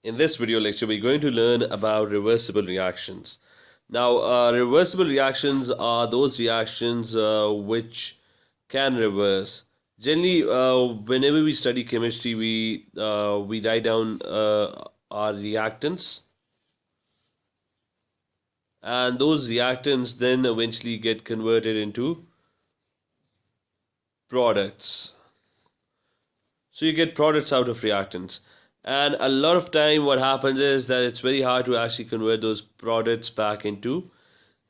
In this video lecture, we're going to learn about reversible reactions. Now, reversible reactions are those reactions which can reverse. Generally, whenever we study chemistry, we write down our reactants, and those reactants then eventually get converted into products. So you get products out of reactants. And a lot of time what happens is that it's very hard to actually convert those products back into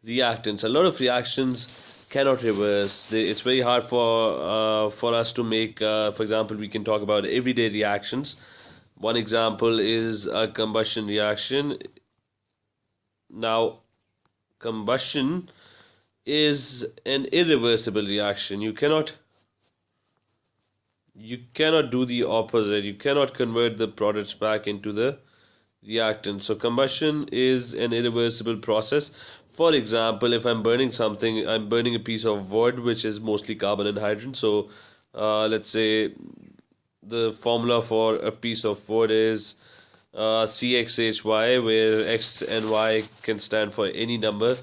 reactants. A lot of reactions cannot reverse. It's very hard for us to make, for example, we can talk about everyday reactions. One example is a combustion reaction. Now, combustion is an irreversible reaction. You cannot do the opposite. You cannot convert the products back into the reactant. So combustion is an irreversible process. For example, if I'm burning something, I'm burning a piece of wood which is mostly carbon and hydrogen. So let's say the formula for a piece of wood is CXHY, where X and Y can stand for any number.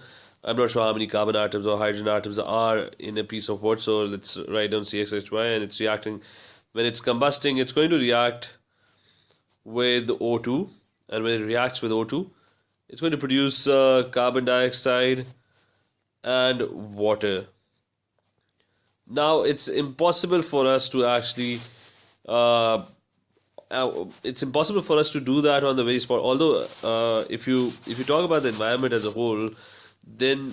I'm not sure how many carbon atoms or hydrogen atoms are in a piece of wood, so let's write down CXHY, and it's reacting. When it's combusting, it's going to react with O2, and when it reacts with O2, it's going to produce carbon dioxide and water. Now, it's impossible for us to actually it's impossible for us to do that on the very spot. Although, if you talk about the environment as a whole, then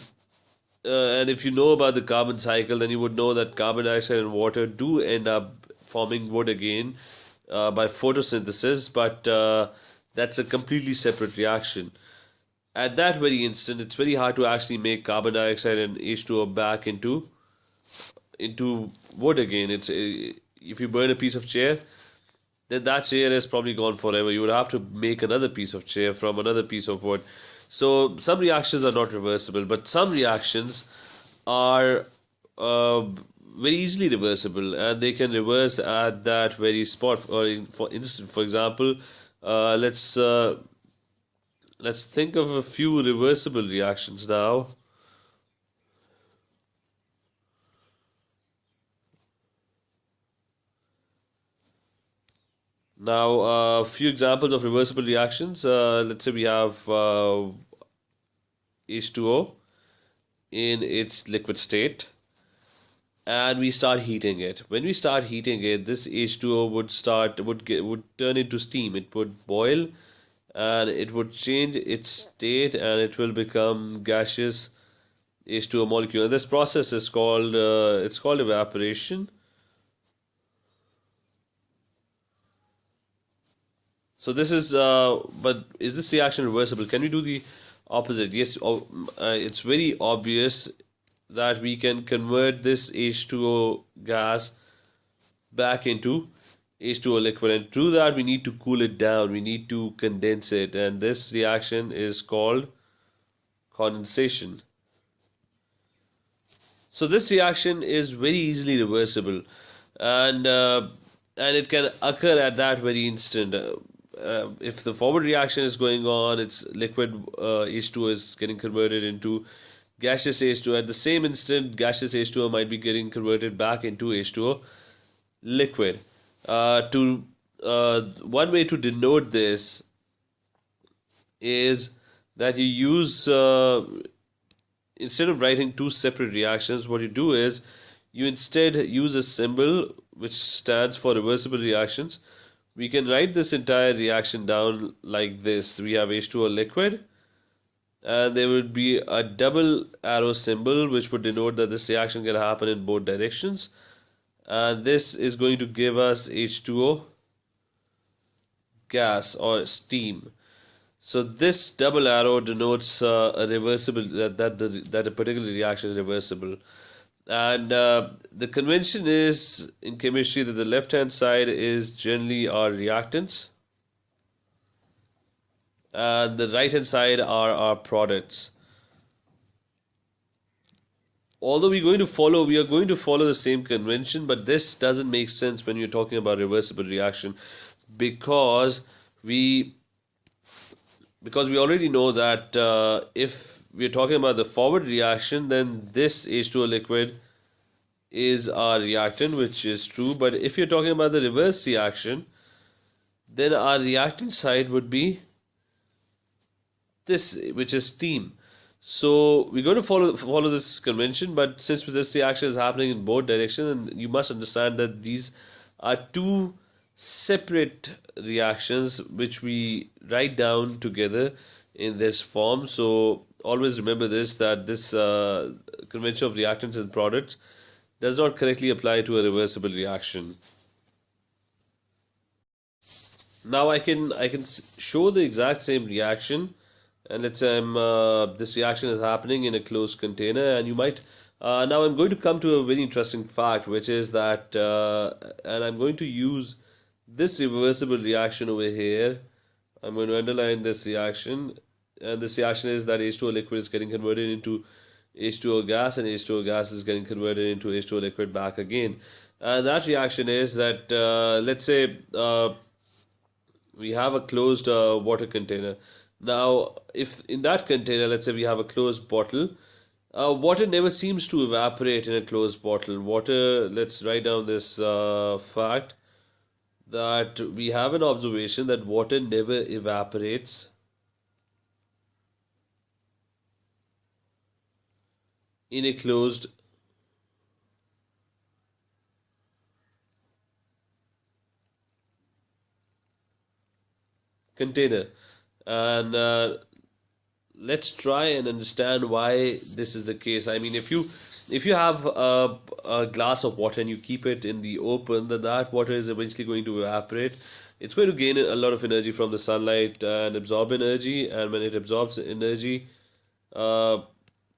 and if you know about the carbon cycle, then you would know that carbon dioxide and water do end up forming wood again by photosynthesis, but that's a completely separate reaction. At that very instant, it's very hard to actually make carbon dioxide and H2O back into wood again. It's if you burn a piece of chair, then that chair is probably gone forever. You would have to make another piece of chair from another piece of wood. So some reactions are not reversible, but some reactions are very easily reversible, and they can reverse at that very spot. Or for example, let's think of a few reversible reactions now. Now, a few examples of reversible reactions. Let's say we have H2O in its liquid state, and we start heating it. When we start heating it, this H2O would turn into steam. It would boil, and it would change its state, and it will become gaseous H2O molecule. And this process is called evaporation. So this is, but is this reaction reversible? Can we do the opposite? Yes, it's very obvious that we can convert this H2O gas back into H2O liquid. And to do that, we need to cool it down. We need to condense it. And this reaction is called condensation. So this reaction is very easily reversible. And it can occur at that very instant. If the forward reaction is going on, it's liquid H2O is getting converted into gaseous H2O. At the same instant, gaseous H2O might be getting converted back into H2O liquid. One way to denote this is that you use, instead of writing two separate reactions, what you do is you instead use a symbol which stands for reversible reactions. We can write this entire reaction down like this. We have H2O liquid, and there would be a double arrow symbol which would denote that this reaction can happen in both directions. And this is going to give us H2O gas or steam. So this double arrow denotes a reversible, that a particular reaction is reversible. And the convention is in chemistry that the left-hand side is generally our reactants, and the right-hand side are our products. Although we are going to follow the same convention, but this doesn't make sense when you're talking about reversible reaction, because we because we already know that if we're talking about the forward reaction, then this H2O liquid is our reactant, which is true. But if you're talking about the reverse reaction, then our reactant side would be this, which is steam. So we're going to follow this convention, but since this reaction is happening in both directions, and you must understand that these are two separate reactions which we write down together in this form. So always remember this, that this convention of reactants and products does not correctly apply to a reversible reaction. Now I can show the exact same reaction, and let's say this reaction is happening in a closed container, and you might now I'm going to come to a very interesting fact, which is that and I'm going to use this reversible reaction over here. I'm going to underline this reaction, and this reaction is that H2O liquid is getting converted into H2O gas, and H2O gas is getting converted into H2O liquid back again. And that reaction is that let's say we have a closed water container. Now, if in that container, let's say we have a closed bottle, water never seems to evaporate in a closed bottle. Water, let's write down this fact, that we have an observation that water never evaporates in a closed container. And let's try and understand why this is the case. I mean, if you have a glass of water and you keep it in the open, then that water is eventually going to evaporate. It's going to gain a lot of energy from the sunlight and absorb energy, and when it absorbs energy, uh,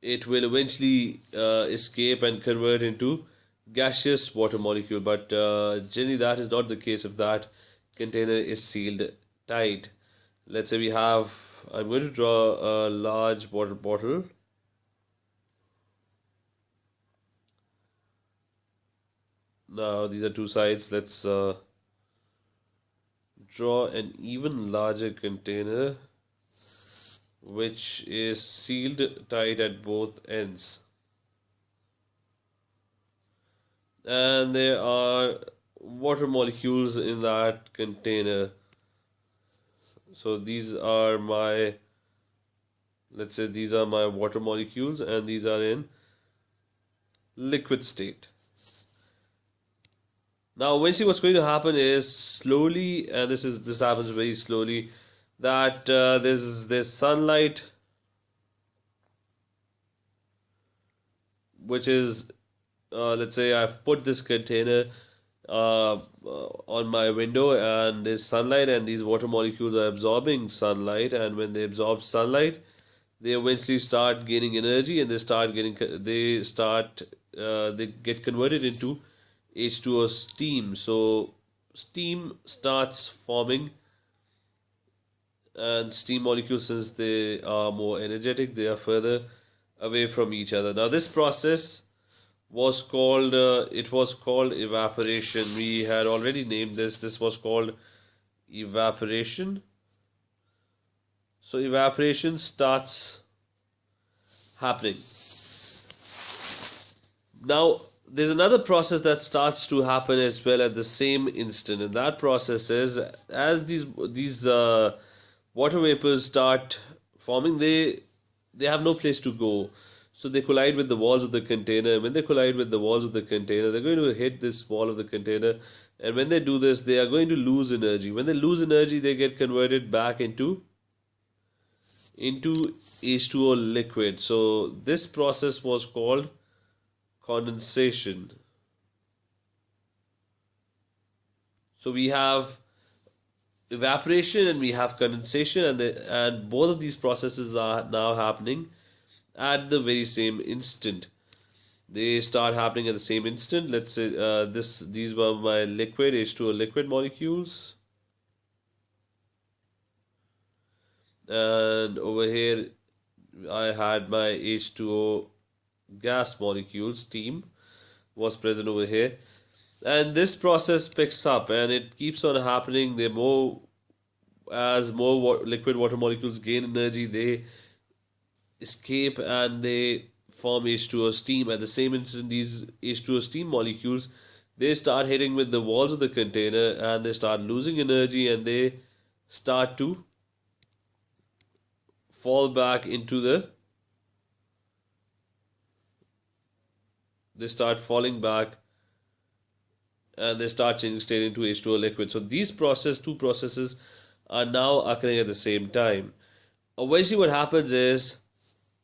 it will eventually escape and convert into gaseous water molecule. But generally, that is not the case if that container is sealed tight. Let's say we have, I'm going to draw a large water bottle. Now these are two sides. Let's draw an even larger container which is sealed tight at both ends. And there are water molecules in that container. So these are my, let's say these are my water molecules, and these are in liquid state. Now eventually what's going to happen is slowly, and this happens very slowly, that there's sunlight which is let's say I've put this container on my window, and there's sunlight, and these water molecules are absorbing sunlight, and when they absorb sunlight, they eventually start gaining energy, and they get converted into H2O steam. So steam starts forming, and steam molecules, since they are more energetic, they are further away from each other. Now this process was called evaporation. We had already named this was called evaporation. So evaporation starts happening. Now there's another process that starts to happen as well at the same instant, and that process is, as these water vapors start forming, they have no place to go. So they collide with the walls of the container. When they collide with the walls of the container, they're going to hit this wall of the container. And when they do this, they are going to lose energy. When they lose energy, they get converted back into H2O liquid. So this process was called condensation. So we have evaporation and we have condensation, and both of these processes are now happening at the very same instant. They start happening at the same instant. Let's say these were my liquid H2O liquid molecules, and over here I had my H2O gas molecules. Steam was present over here, and this process picks up and it keeps on happening. The more as more liquid water molecules gain energy, they escape and they form H2O steam. At the same instant, these H2O steam molecules, they start hitting with the walls of the container and they start losing energy and they start to fall back into the they start falling back and they start changing state into H2O liquid. So these two processes are now occurring at the same time. Obviously, what happens is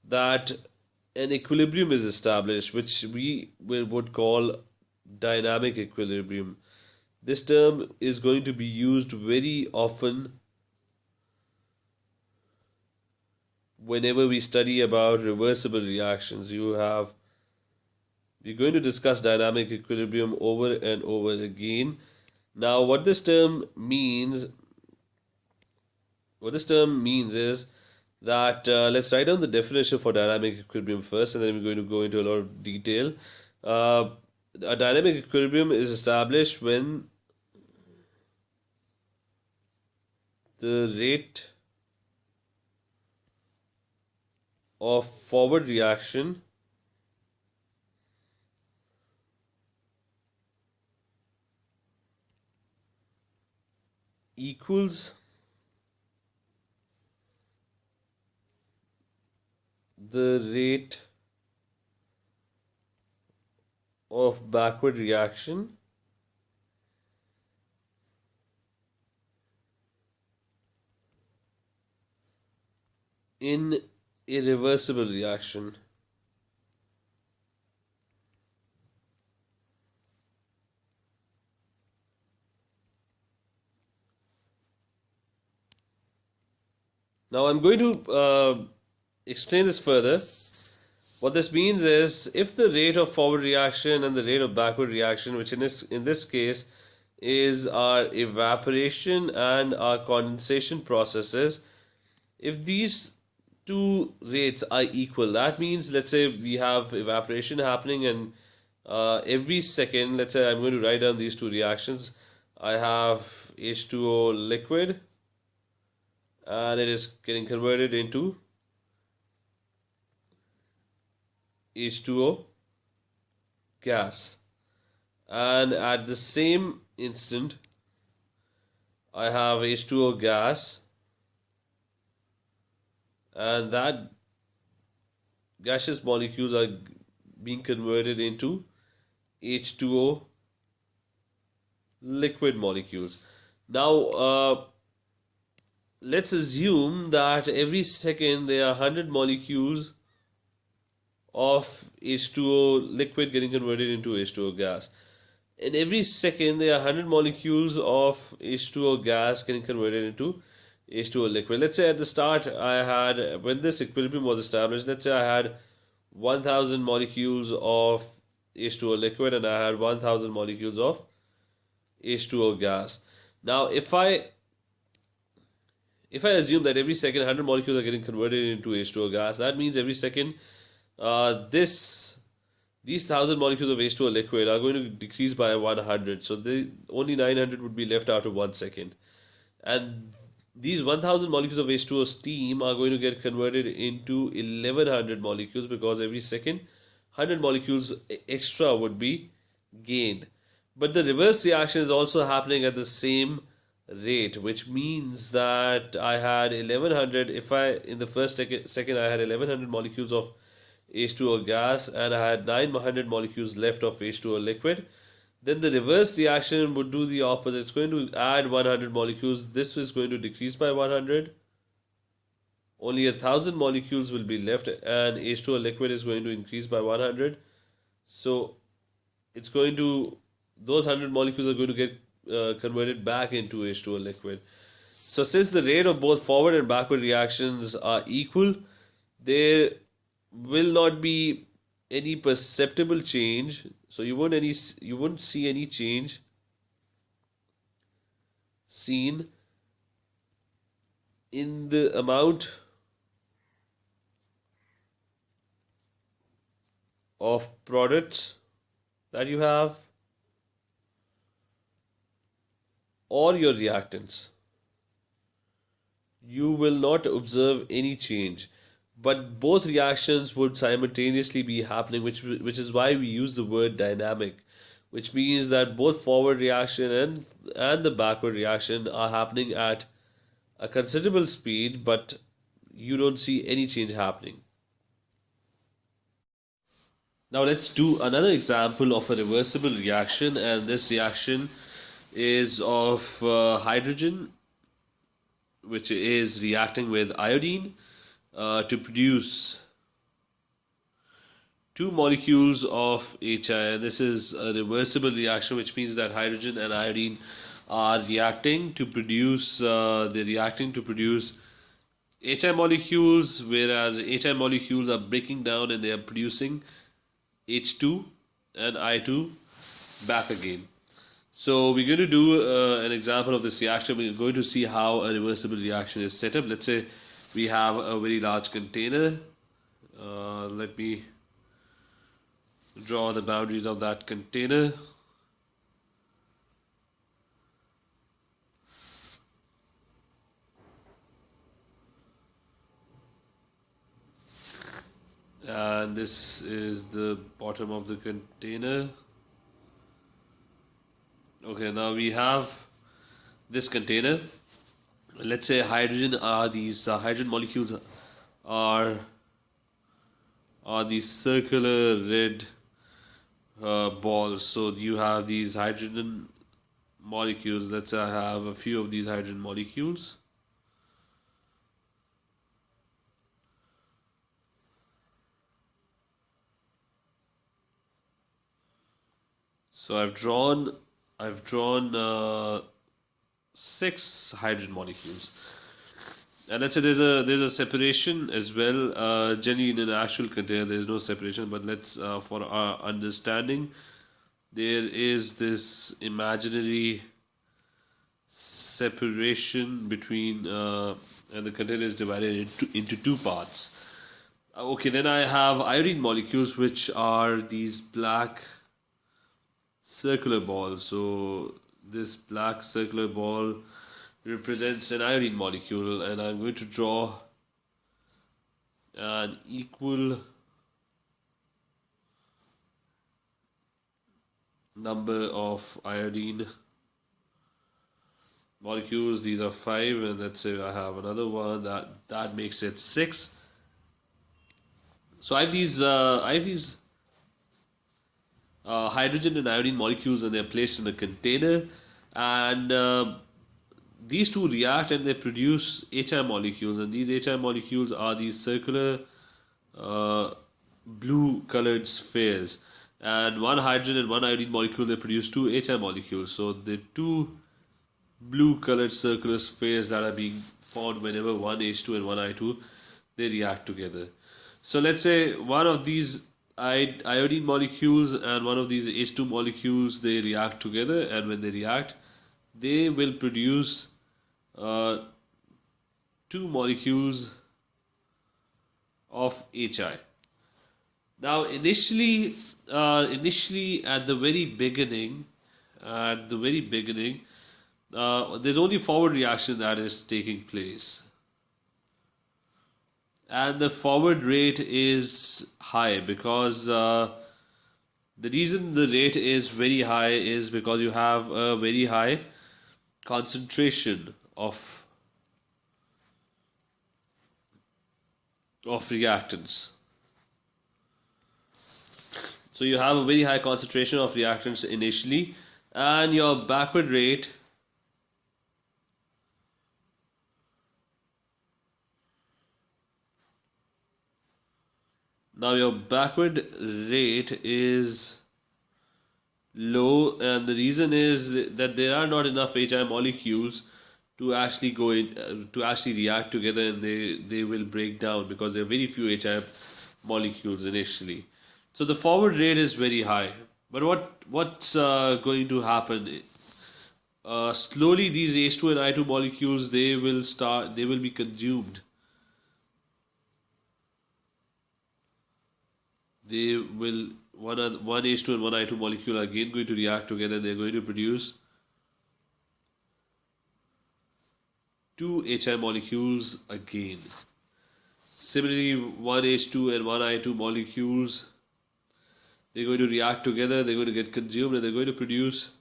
that an equilibrium is established, which we would call dynamic equilibrium. This term is going to be used very often whenever we study about reversible reactions. We're going to discuss dynamic equilibrium over and over again. Now, what this term means is that let's write down the definition for dynamic equilibrium first, and then we're going to go into a lot of detail. Uh, a dynamic equilibrium is established when the rate of forward reaction equals the rate of backward reaction in a reversible reaction. Now I'm going to explain this further. What this means is if the rate of forward reaction and the rate of backward reaction, which in this case is our evaporation and our condensation processes, if these two rates are equal, that means let's say we have evaporation happening and every second, let's say I'm going to write down these two reactions. I have H2O liquid and it is getting converted into H2O gas, and at the same instant I have H2O gas and that gaseous molecules are being converted into H2O liquid molecules. Now let's assume that every second there are 100 molecules of H2O liquid getting converted into H2O gas. And every second there are 100 molecules of H2O gas getting converted into H2O liquid. Let's say at the start when this equilibrium was established, let's say I had 1000 molecules of H2O liquid and I had 1000 molecules of H2O gas. Now if I assume that every second 100 molecules are getting converted into H2O gas, that means every second these 1000 molecules of H2O liquid are going to decrease by 100. So only 900 would be left after 1 second. And these 1000 molecules of H2O steam are going to get converted into 1100 molecules because every second 100 molecules extra would be gained. But the reverse reaction is also happening at the same rate, which means that I had 1100. In the first second I had 1100 molecules of H2O gas and I had 900 molecules left of H2O liquid, then the reverse reaction would do the opposite. It's going to add 100 molecules. This is going to decrease by 100. Only 1000 molecules will be left and H2O liquid is going to increase by 100. So those 100 molecules are going to get converted back into H2O liquid. So since the rate of both forward and backward reactions are equal, there will not be any perceptible change. So you wouldn't see any change seen in the amount of products that you have or your reactants. you will not observe any change. But both reactions would simultaneously be happening, which is why we use the word dynamic, which means that both forward reaction and the backward reaction are happening at a considerable speed, but you don't see any change happening. Now let's do another example of a reversible reaction, and this reaction is of hydrogen, which is reacting with iodine to produce two molecules of HI. And this is a reversible reaction, which means that hydrogen and iodine are reacting to produce they're reacting to produce HI molecules, whereas HI molecules are breaking down and they are producing H2 and I2 back again. So we're going to do an example of this reaction. We're going to see how a reversible reaction is set up. Let's say we have a very large container. Let me draw the boundaries of that container. And this is the bottom of the container. Okay, now we have this container. Let's say hydrogen are these hydrogen molecules are these circular red balls. So you have these hydrogen molecules. Let's say I have a few of these hydrogen molecules. So I've drawn 6 hydrogen molecules, and let's say there's a separation as well. Generally, in an actual container, there's no separation, but let's for our understanding, there is this imaginary separation between, and the container is divided into two parts. Okay, then I have iodine molecules, which are these black circular ball. So this black circular ball represents an iodine molecule, and I'm going to draw an equal number of iodine molecules. These are 5, and let's say I have another one that makes it 6. So I have these hydrogen and iodine molecules, and they're placed in a container, and these two react and they produce HI molecules, and these HI molecules are these circular blue colored spheres, and one hydrogen and one iodine molecule, they produce two HI molecules. So the two blue colored circular spheres that are being formed whenever one H2 and one I2, they react together. So let's say one of these iodine molecules and one of these H2 molecules, they react together, and when they react, they will produce uh, two molecules of HI. Now, initially at the very beginning, there's only forward reaction that is taking place, and the forward rate is high because the reason the rate is very high is because you have a very high concentration of reactants. So you have a very high concentration of reactants initially, and your backward rate now your backward rate is low, and the reason is that there are not enough HI molecules to actually go in to actually react together, and they will break down because there are very few HI molecules initially. So the forward rate is very high. But what's going to happen? Slowly, these H2 and I2 molecules, they will be consumed. They will one H2 and one I2 molecule are again going to react together. They're going to produce two HI molecules again. Similarly, one H2 and one I2 molecules, they're going to react together, they're going to get consumed, and they're going to produce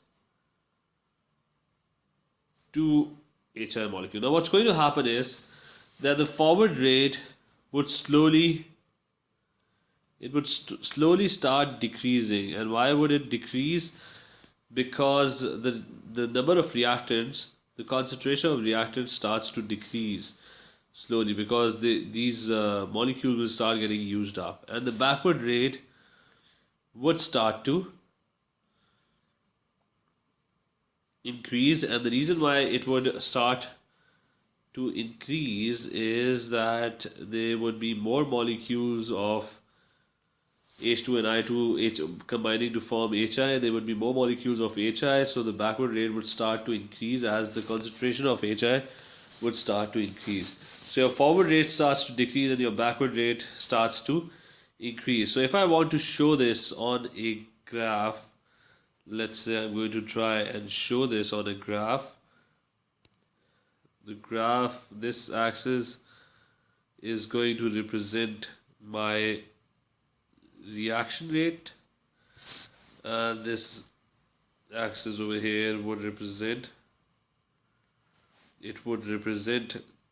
two HI molecules. Now, what's going to happen is that the forward rate would slowly slowly start decreasing. And why would it decrease? Because the number of reactants, the concentration of reactants starts to decrease slowly, because these molecules will start getting used up, and the backward rate would start to increase. And the reason why it would start to increase is that there would be more molecules of H2 and I2 combining to form HI. There would be more molecules of HI, so the backward rate would start to increase as the concentration of HI would start to increase. So your forward rate starts to decrease and your backward rate starts to increase. So if I want to show this on a graph, let's say I'm going to try and show this on a graph. The graph, this axis is going to represent my reaction rate, and this axis over here would represent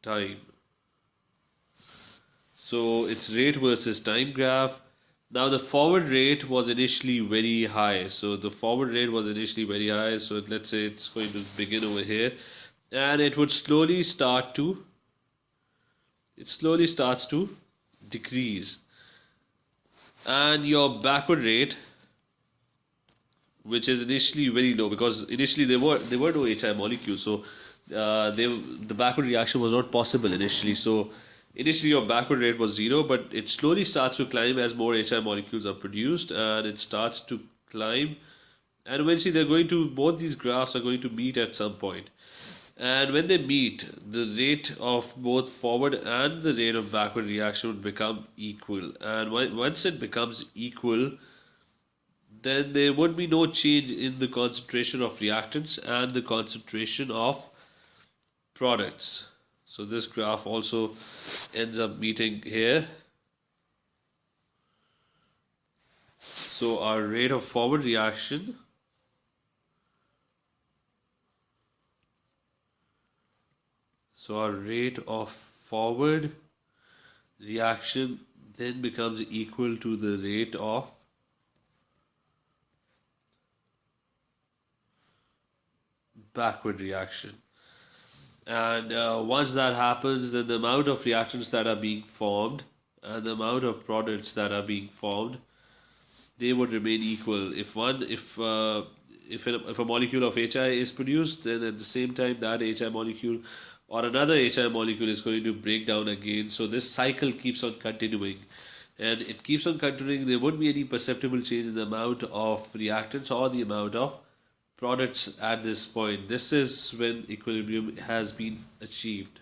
time. So it's rate versus time graph. Now the forward rate was initially very high. So the forward rate was initially very high. So let's say it's going to begin over here, and it would slowly start to decrease. And your backward rate, which is initially very low, because initially there were no HI molecules, so the backward reaction was not possible initially. So initially your backward rate was 0, but it slowly starts to climb as more HI molecules are produced, and it starts to climb. And eventually both these graphs are going to meet at some point. And when they meet, the rate of both forward and the rate of backward reaction would become equal. And once it becomes equal, then there would be no change in the concentration of reactants and the concentration of products. So this graph also ends up meeting here. So our rate of forward reaction then becomes equal to the rate of backward reaction. And once that happens, then the amount of reactants that are being formed and the amount of products that are being formed, they would remain equal. If a molecule of HI is produced, then at the same time that HI molecule or another HI molecule is going to break down again. So this cycle keeps on continuing, and it keeps on continuing. There won't be any perceptible change in the amount of reactants or the amount of products at this point. This is when equilibrium has been achieved.